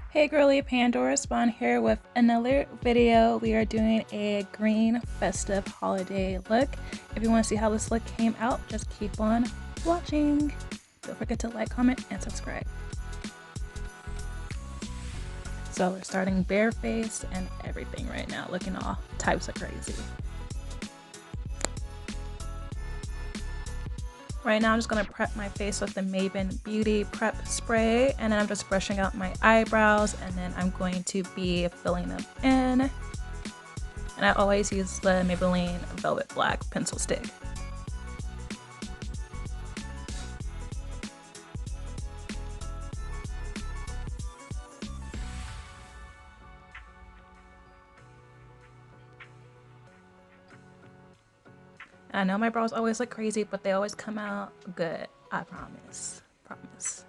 Hey girly, Pandora Spawn here with another video. We are doing a green festive holiday look. If you want to see how this look came out, just keep on watching. Don't forget to like, comment, and subscribe. So we're starting barefaced and everything right now, looking all types of crazy. Right now I'm just going to prep my face with the Maven Beauty Prep Spray, and then I'm just brushing out my eyebrows, and then I'm going to be filling them in. And I always use the Maybelline Velvet Black pencil stick. I know my brows always look crazy, but they always come out good. I promise. Promise.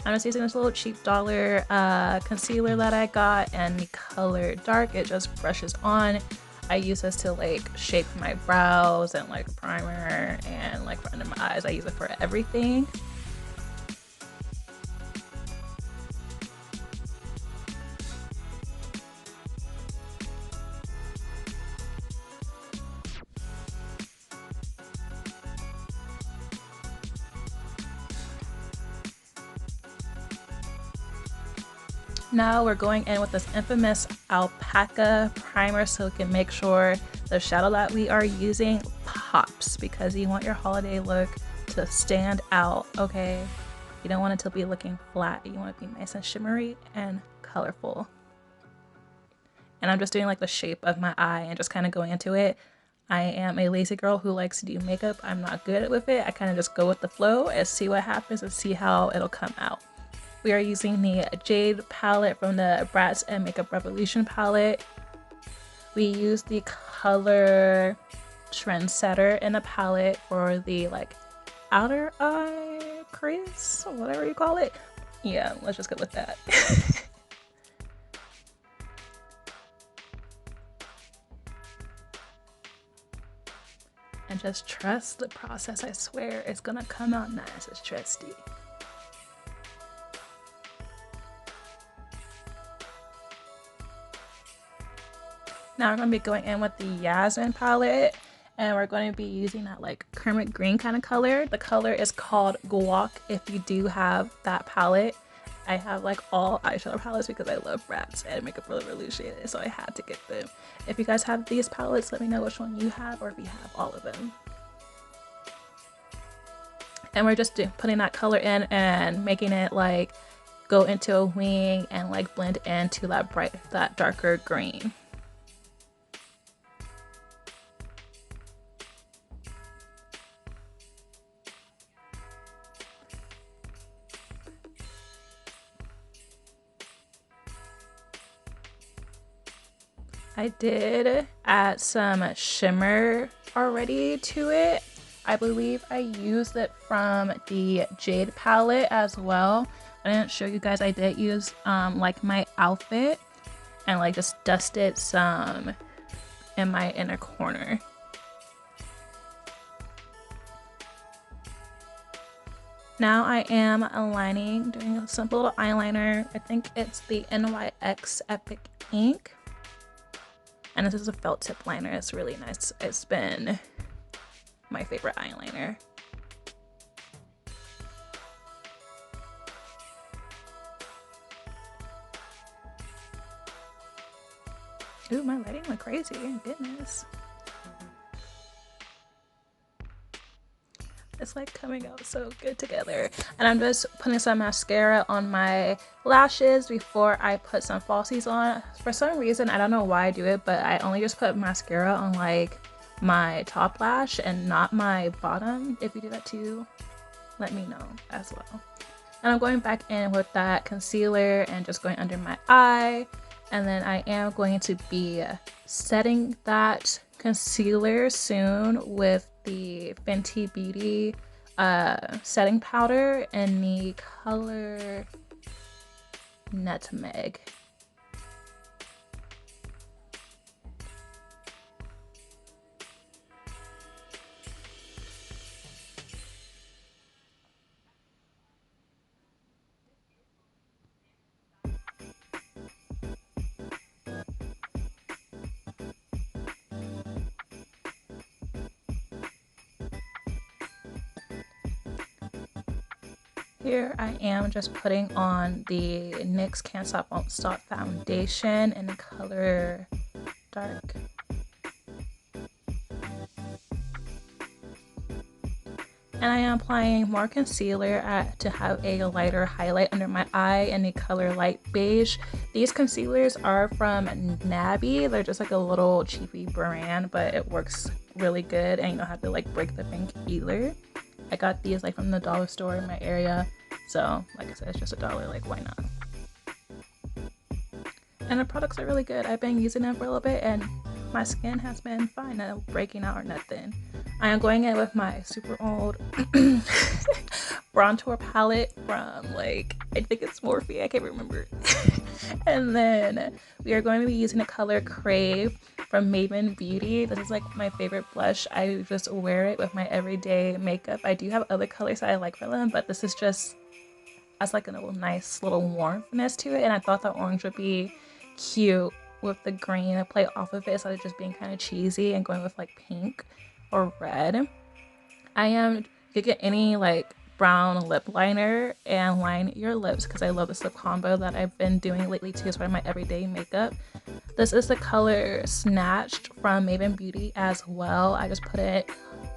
I'm just using this little cheap dollar concealer that I got, and the color dark, it just brushes on. I use this to like shape my brows and like primer and like for under my eyes. I use it for everything. Now we're going in with this infamous alpaca primer so we can make sure the shadow that we are using pops, because you want your holiday look to stand out, okay? You don't want it to be looking flat. You want it to be nice and shimmery and colorful. And I'm just doing like the shape of my eye and just kind of going into it. I am a lazy girl who likes to do makeup. I'm not good with it. I kind of just go with the flow and see what happens and see how it'll come out. We are using the Jade palette from the Bratz and Makeup Revolution palette. We use the color Trendsetter in the palette for the like outer eye crease, or whatever you call it. Yeah, let's just go with that. And just trust the process. I swear it's gonna come out nice. It's trusty. Now we're going to be going in with the Yasmin palette, and we're going to be using that like kermit green kind of color. The color is called Guac if you do have that palette. I have like all eyeshadow palettes because I love Bratz and Makeup Revolution, so I had to get them. If you guys have these palettes, let me know which one you have or if you have all of them. And we're just putting that color in and making it like go into a wing and like blend into that darker green. I did add some shimmer already to it. I believe I used it from the Jade palette as well. I didn't show you guys. I did use like my outfit and like just dusted some in my inner corner. Now I am aligning, doing a simple little eyeliner. I think it's the NYX Epic Ink. And this is a felt tip liner. It's really nice. It's been my favorite eyeliner. Ooh, my lighting went crazy. Goodness. It's like coming out so good together. And I'm just putting some mascara on my lashes before I put some falsies on. For some reason, I don't know why I do it, but I only just put mascara on like my top lash and not my bottom. If you do that too, let me know as well. And I'm going back in with that concealer and just going under my eye. And then I am going to be setting that concealer soon with the Fenty Beauty setting powder in the color Nutmeg. Here I am just putting on the NYX Can't Stop Won't Stop foundation in the color dark. And I am applying more concealer to have a lighter highlight under my eye in the color light beige. These concealers are from Nabby. They're just like a little cheapy brand, but it works really good and you don't have to like break the bank either. I got these like from the dollar store in my area. So like I said, it's just $1, like why not? And the products are really good. I've been using them for a little bit and my skin has been fine, no breaking out or nothing. I am going in with my super old Bronzer palette from like, I think it's Morphe, I can't remember. And then we are going to be using the color Crave from Maven Beauty. This is like my favorite blush. I just wear it with my everyday makeup. I do have other colors that I like for them, but this is just has like a little nice little warmthness to it, and I thought the orange would be cute with the green to play off of it instead of just being kind of cheesy and going with like pink or red. I am, you could get any like brown lip liner and line your lips because I love this lip combo that I've been doing lately too as part of my everyday makeup. This is the color Snatched from Maven Beauty as well. I just put it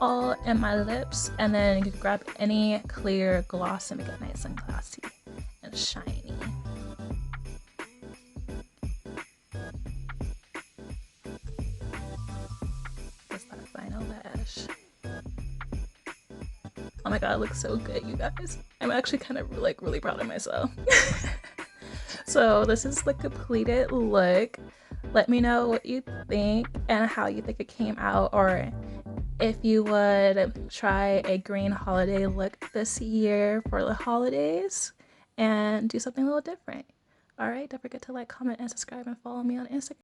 all in my lips, and then you can grab any clear gloss and make it nice and glossy and shiny. Just that final lash. Oh my god, it looks so good, you guys. I'm actually kind of like really proud of myself. So this is the completed look. Let me know what you think and how you think it came out, or if you would try a green holiday look this year for the holidays and do something a little different. All right, don't forget to like, comment, and subscribe and follow me on Instagram.